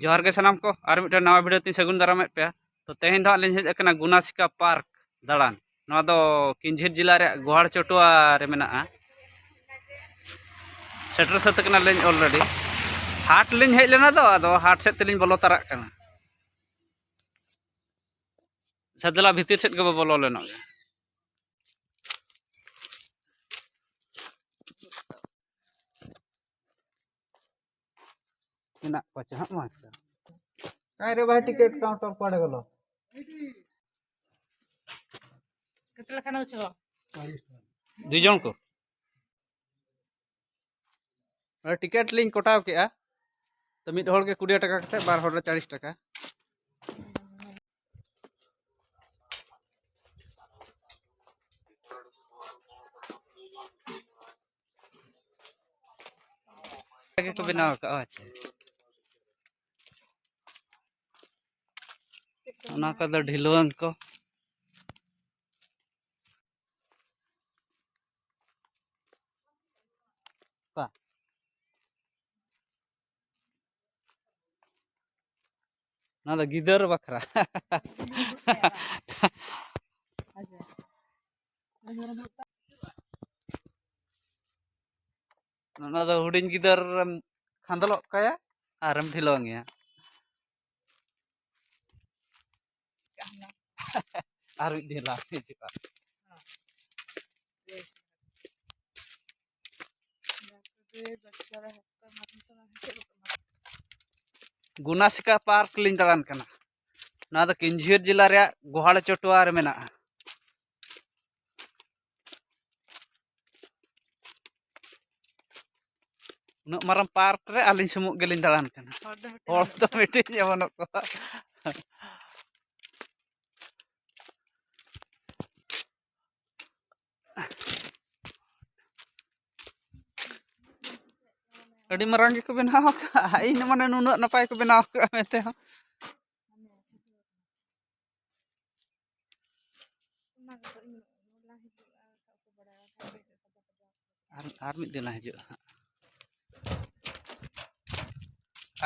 जोहार के सानाम को और मिट्टे नवा वीडियो तीन सगुन दारामेद पे तो तेहन दो लिंग हेज अकना गुनासिका पार्क दाड़ान नवा दो किंझिर जिला रे गोहाड़ चटुआ रे मेनाआ सेटर सत कना लिंग ऑलरेडी हाट लिंग हेज लेना दो अदो हाट सेट तेलिंग बोलो ताराक कना सदला भीतर सेट के बोलो लेना मेना पचा हां मा काय रे भाई टिकट काउंटर पड़े गलो कितला खाना छो दुई जन को टिकट लिंग कोटाव के तो मिड होड़ के 20 टका कते बार होड़ 40 टका को बनाव का अच्छा ओना का दो ढिलवंग को का ना दो गिदर बखरा ना दो हुडिन गिदर खांदलो काया आरम ढिलवंग या आर दिला हिजुआ गुनासिका पार्क लिंग दालान कना ना दो किंझिर जिला रे गोहाड़ चटुआ रे मेना उन मारम पार्क रे आलिन सुमुक गेलिन दालान कना और तो मिट्टी जेमन को अड़ी मरांग को बनाव का इन माने नुन नपाय को बनाव का मेते आर मिद दिन हिजु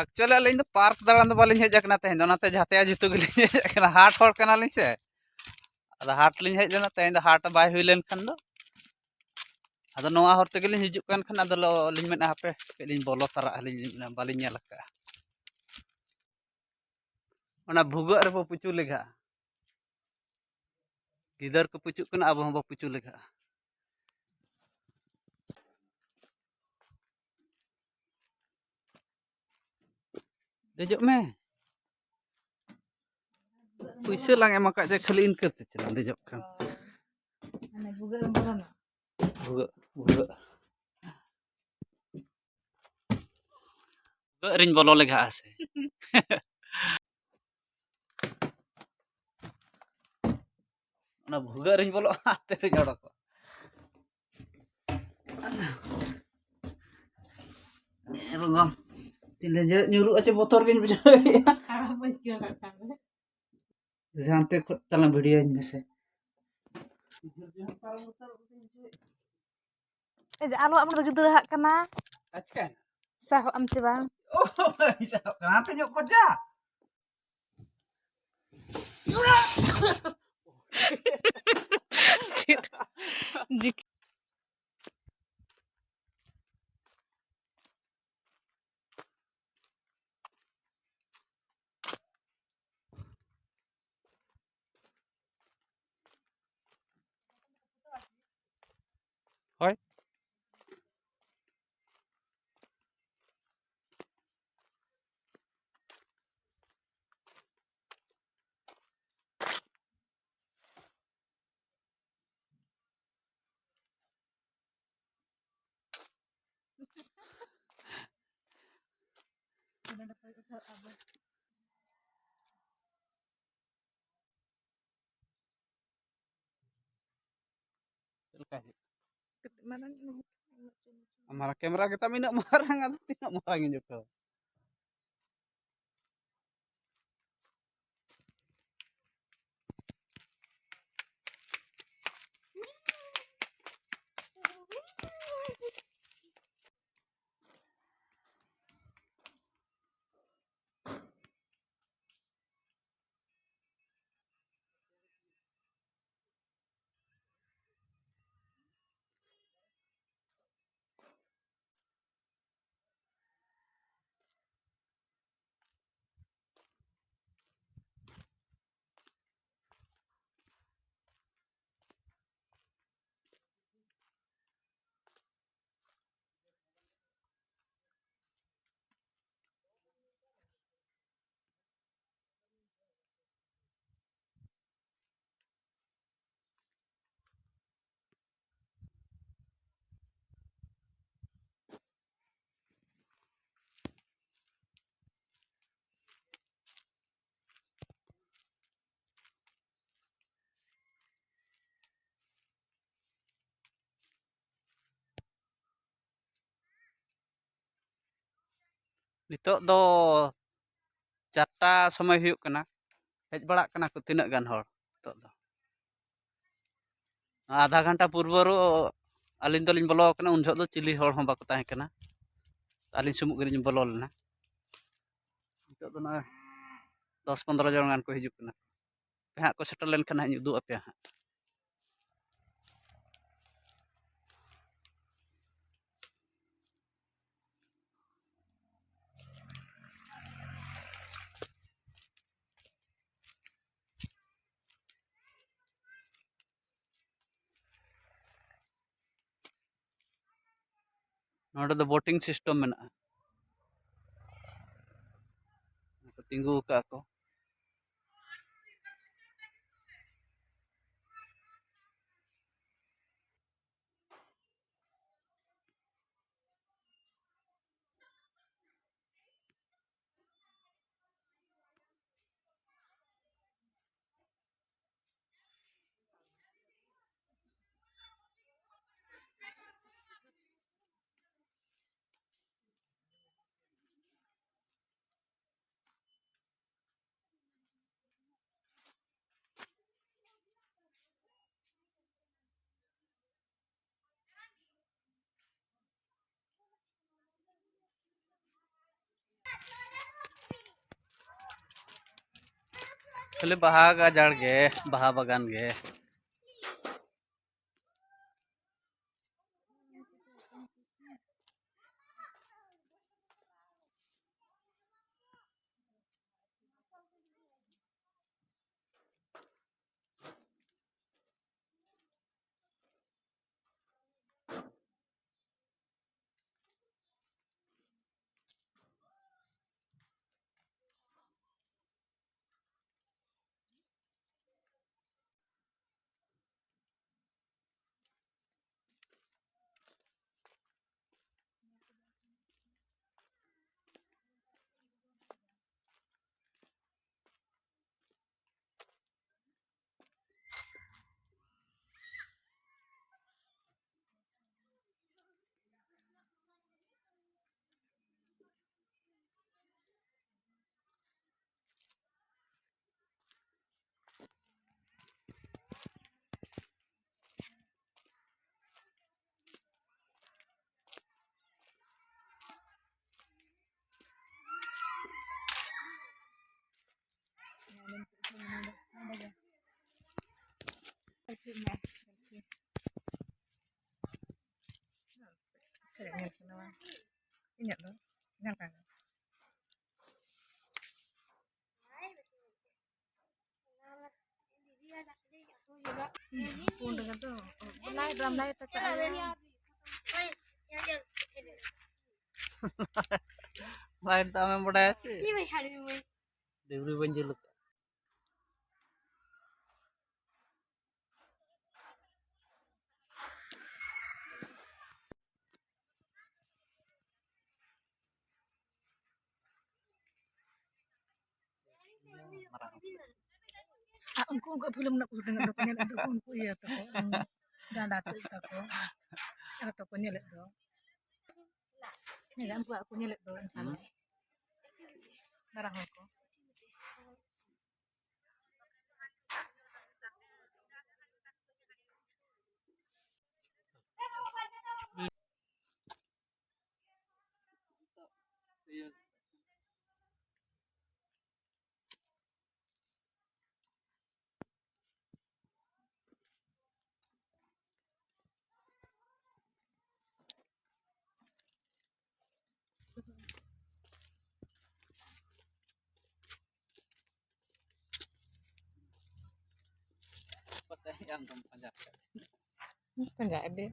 एक्चुअली अलिन पार्क दालान बालिन हेज अकना तेहन ओनाते झाते जुतु गलिन हेज अकना हाट होड़ कना लिन से अदा हाट लिन हेज लेना तेहन हाट बाय हुई लेन खन दो अदा नोआ होर ते गलिन हिजु कन खन अदा लिन मेना हापे लिन बोलो तारा लिन बालिन नेल का ओना भुगा रे पुचु लेगा गिदर को पुचु कना अब हम पुचु लेगा देजो में पैसे लांग एमा का जे खाली इनके ते चला देजो खान माने बुगा बरना भुगा भुगा रिन बोलो लेगा आसे ना भुगा रिन बोलो आते रे जड़ को रंगम तिले जे nyuruh aja motor gin bisa apa sih kira kan जानते तला वीडियो में से alo amar gitu hak kana अच्छा sah am ci bang oh bisa kenapa nyok kerja jik Hoi mana हमारा camera kita minat marang atau tidak marangin juga Nitok do 4টা সময় ᱦᱩᱭᱩᱜ ᱠᱟᱱᱟ ᱦᱮᱡ ᱵᱟᱲᱟᱜ ᱠᱟᱱᱟ ᱠᱚ ᱛᱤᱱᱟᱹᱜ ᱜᱟᱱ ᱦᱚᱲ ᱱᱤᱛᱚᱜ ᱫᱚ ᱟᱫᱷᱟ ᱜᱷᱟᱱᱴᱟ ᱯᱩᱨᱵᱚᱨᱚ ᱟᱹᱞᱤᱧ ᱫᱚᱞᱤᱧ ᱵᱚᱞᱚ ᱟᱠᱟᱱᱟ ᱩᱱ ᱡᱚᱦᱚᱜ ᱫᱚ ᱪᱤᱞᱤ ᱦᱚᱲ ᱦᱚᱸ ᱵᱟᱠᱚ ᱛᱟᱦᱮᱸ ᱠᱟᱱᱟ ᱟᱹᱞᱤᱧ ᱥᱩᱢᱩᱜ ᱜᱮᱞᱤᱧ ᱵᱚᱞᱚ ᱞᱮᱱᱟ ᱱᱤᱛᱚᱜ ᱫᱚ ᱱᱚᱜᱼᱚᱭ 10-15 ᱡᱚᱱ ᱜᱟᱱ ᱠᱚ ᱦᱤᱡᱩᱜ ᱠᱟᱱᱟ ᱟᱯᱮ ᱦᱟᱸᱜ ᱠᱚ ᱥᱮᱴᱮᱨ ᱞᱮᱱᱠᱷᱟᱱ ᱦᱟᱸᱜ ᱤᱧ ᱩᱫᱩᱜ ᱟᱯᱮᱭᱟ ᱦᱟᱸᱜ ᱱᱚᱰᱮ ᱫᱚ ᱵᱳᱴᱤᱝ ᱥᱤᱥᱴᱮᱢ ᱢᱮᱱᱟᱜᱼᱟ ᱛᱤᱸᱜᱩ ᱟᱠᱟᱜᱼᱟ ᱠᱚ ᱠᱷᱟᱹᱞᱤ ᱵᱟᱦᱟ ᱜᱟᱡᱟᱲ ᱜᱮ ᱵᱟᱦᱟ ᱵᱟᱜᱟᱱ ᱜᱮ Ingat tuh, ingat kan? Pun dengan tuh, drum light tak ada. Light तो हमें बड़ा है degree बंजिल Unku film nak kudu dengan tuh nyelek tuh unku iya tuh dan datu tuh ada tuh nyelek tuh nyelek aku nyelek tuh darah aku yang panjang enggak ada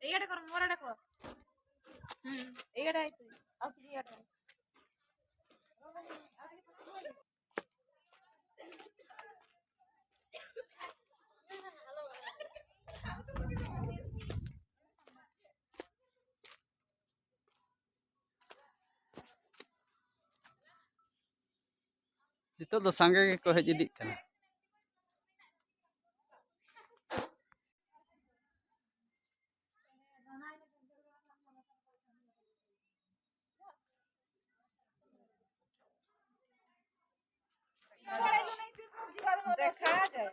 Iya ada korang murah ada kok. Iya ada itu. Aku iya ada. Itu do sangge ko hej idik kana. देखा जाए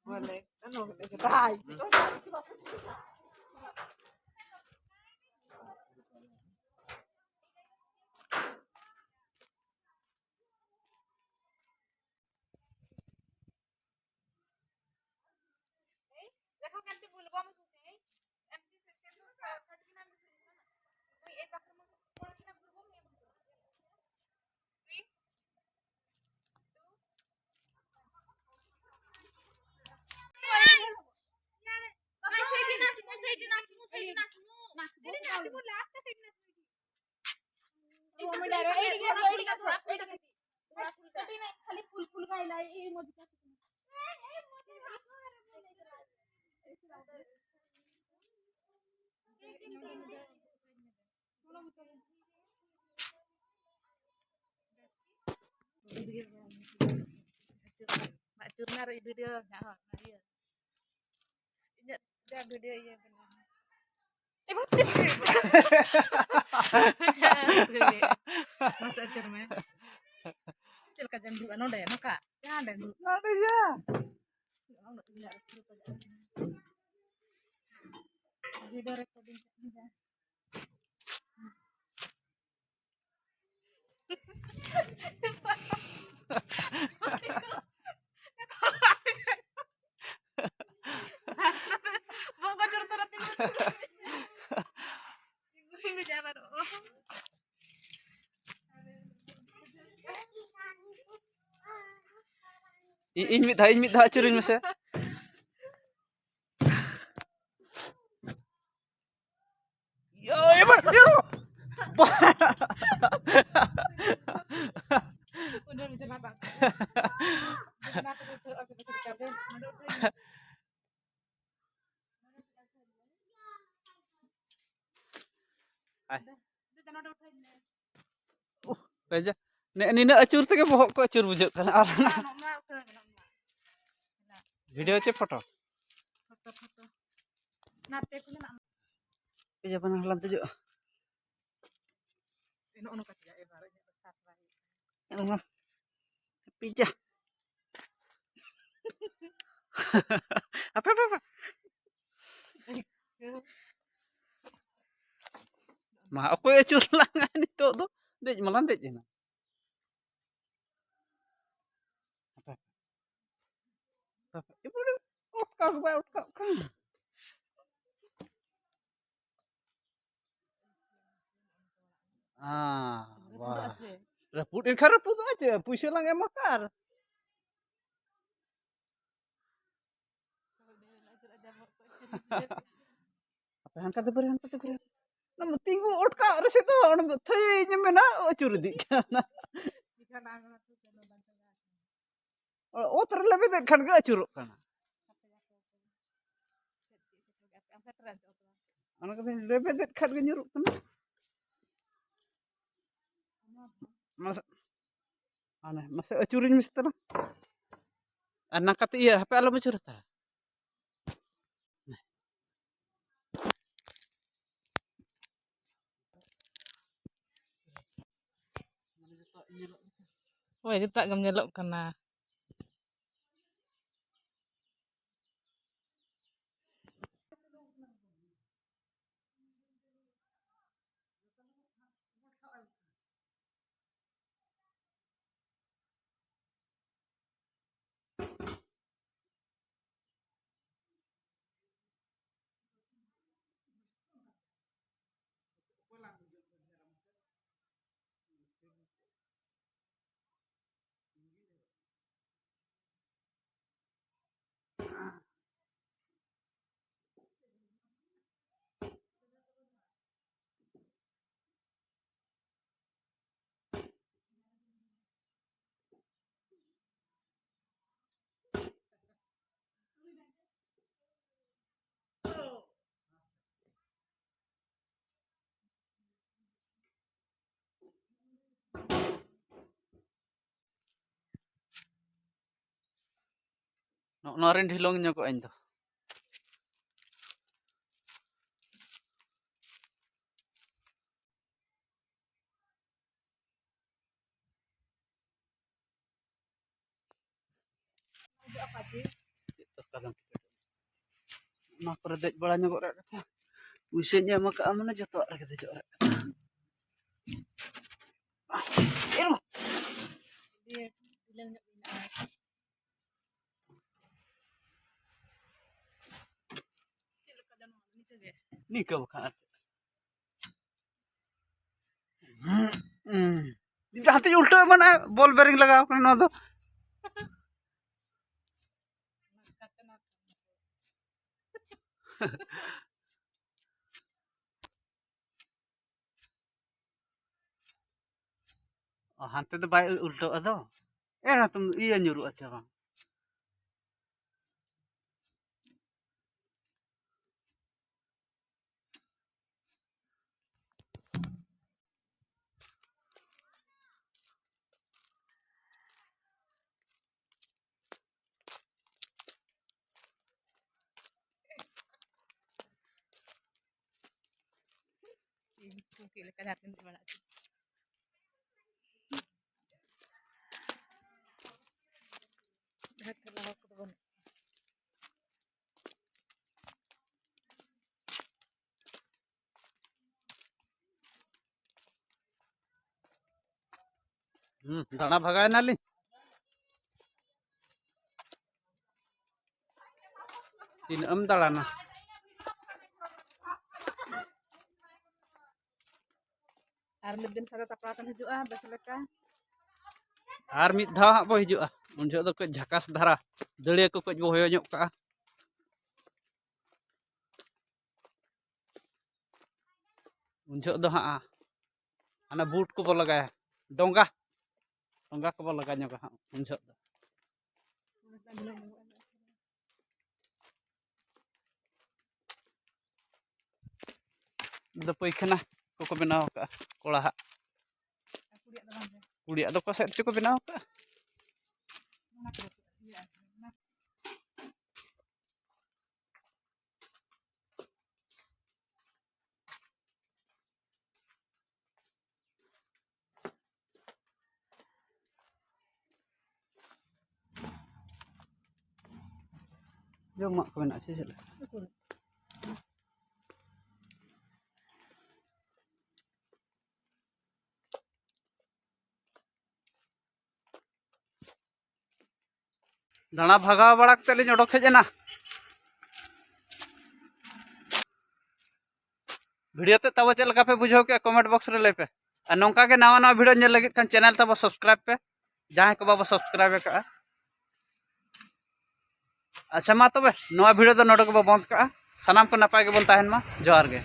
बोले no भाई देखो कैसे बोलबो हम तुझे MT section तो सर्ट की नाम कोई एक बार में थोड़ा की ना बोलबो मैं 3 2 साइड नाच मु लास्ट का साइड नाच ए मम्मी डायरेक्ट एडी का थोड़ा छोटी नहीं खाली फुल फुल का हिला ए मोदी का Mak curna video nyaho nah iya. Iya, dia video iya benar. Mati. Mas ajar mah. Cil ka jam 2 nonda ya, Kak. Ya ada dulu. Ada ya. Video recording. Mau kau curut ini jangan. Iñ mit dha acuruñ mese. Yo, ebar, yo. Udah bisa apa? Aja. Nina acur tege bohok ko acur bujak kana arana. Video ce foto. Foto. Nate punya nak. Aja panah lan tuju. Ono ka ya ibaratnya besar lagi. Ono. Pija. Apa. Mah aku acur langan itu tuh. Dej malan dej na. Apa? Ibu utkak. Wah. Reput aja, puisi lang emakar. Apa hangkat beri. Namu tinggu utka resito on thai nyemena acur dik kana. Oh terlebih dek kan ga acur kana. Anak kan lebih dek kan ga nyuruk kana. Masa acurin mister. Anak kata iya, HP alam acur ta. Wah, itu tak nyelok kena. नोआ rain ढिलोंग ᱧᱚᱜᱚᱜ ᱟᱹᱧ ᱫᱚ ᱚᱱᱟ ᱠᱚᱨᱮ ᱫᱮᱡ ᱵᱟᱲᱟ ᱧᱚᱜᱚᱜ ᱨᱮᱭᱟᱜ ᱠᱟᱛᱷᱟ ᱯᱩᱭᱥᱟᱹᱧ ᱮᱢ ᱟᱠᱟᱜᱼᱟ ᱢᱟᱱᱮ ᱡᱚᱛᱚᱣᱟᱜ ᱨᱮᱜᱮ ᱫᱮᱡᱚᱜ ᱨᱮᱭᱟᱜ ᱠᱟᱛᱷᱟ ᱱᱤᱠᱟᱹ ᱵᱟᱠᱷᱟᱱ ᱡᱟᱦᱟᱸ ᱛᱤᱧ ᱩल्ᱴᱟᱹ ᱮᱢᱟᱱᱟ ᱵᱚᱞ ᱵᱮᱨᱤᱝ ᱞᱟᱜᱟᱣ ᱠᱟᱱᱟ ᱱᱚᱣᱟ ᱫᱚ ᱦᱟᱱᱛᱮ ᱫᱚ ᱵᱟᱭ ᱩल्ᱴᱟᱹᱜᱼᱟ ᱫᱚ ᱮᱱᱟ ᱛᱩᱢ ᱤᱭᱟᱹ ᱧᱩᱨᱩᱜᱼᱟ ᱥᱮ ᱵᱟᱝ दाना भगाए नाली तीन दाड़ाना Ar mid din sa sapratan hijua bes leka. और मिद धाव हाँ बो हिजुआ उन जो तो कुछ झकास धारा दड़िया को कुछ बो होयो ᱧᱚᱜ का उन जो तो हाँ अना बूट को बो लगाया डोंगा डोंगा को बो लगा ᱧᱚᱜ हाँ उन जो तो पैखाना को बनाव का कोड़ा हाँ कुड़िया दो को सेट को बनाव का जो mak ko menak sih sila दाना भगाव बड़ा कते लिन ओडोक हेज एना वीडियो ते तब चल लगा पे बुझाव के कमेंट बॉक्स रे ले पे और नौका के नवा नवा वीडियो नेल लगित खान चैनल तब सब्सक्राइब पे जहां को बाबा सब्सक्राइब का अच्छा मा तबे नवा वीडियो तो नोडो को बंद का सनाम को नपाय के बोल ताहन मा जोहार गे।